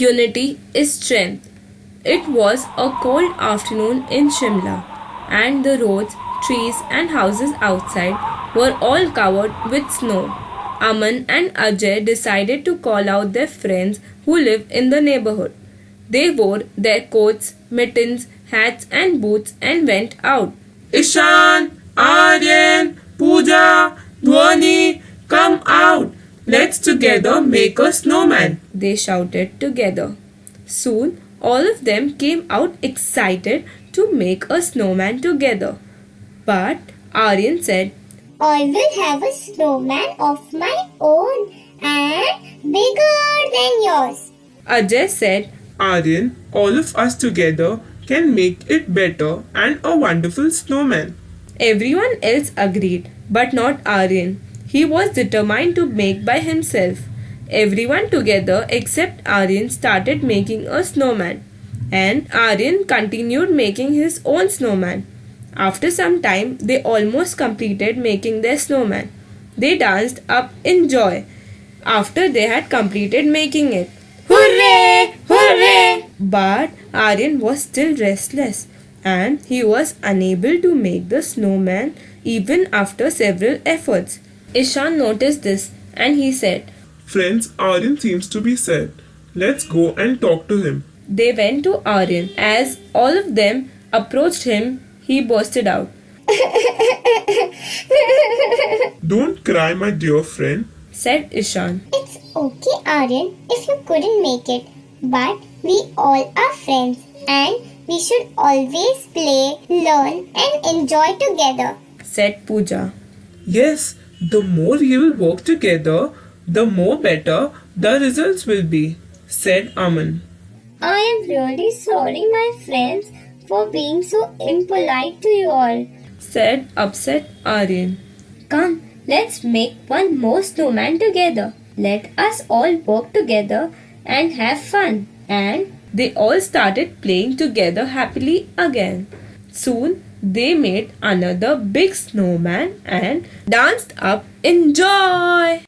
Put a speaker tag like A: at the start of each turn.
A: Unity is strength. It was a cold afternoon in Shimla, and the roads, trees, and houses outside were all covered with snow. Aman and Ajay decided to call out their friends who lived in the neighborhood. They wore their coats, mittens, hats, and boots and went out.
B: Ishan, Aryan, Pooja, Dhwani, come out. Let's together make a snowman.
A: They shouted together. Soon, all of them came out excited to make a snowman together. But Aryan said,
C: I will have a snowman of my own and bigger than yours.
A: Ajay said,
B: Aryan, all of us together can make it better and a wonderful snowman.
A: Everyone else agreed, but not Aryan. He was determined to make by himself. Everyone together except Aryan started making a snowman, and Aryan continued making his own snowman. After some time, they almost completed making their snowman. They danced up in joy after they had completed making it. Hooray! Hooray! But Aryan was still restless, and he was unable to make the snowman even after several efforts. Ishan noticed this and he said,
B: Friends, Aryan seems to be sad. Let's go and talk to him.
A: They went to Aryan. As all of them approached him, he bursted out.
B: Don't cry, my dear friend,
A: said Ishan.
C: It's okay, Aryan, if you couldn't make it. But we all are friends and we should always play, learn and enjoy together,
A: said Pooja.
B: Yes, the more you will work together, the more better the results will be, said Aman.
C: I am really sorry, my friends, for being so impolite to you all,
A: said upset Aryan. Come, let's make one more snowman together. Let us all work together and have fun. And they all started playing together happily again. Soon they made another big snowman and danced up in joy.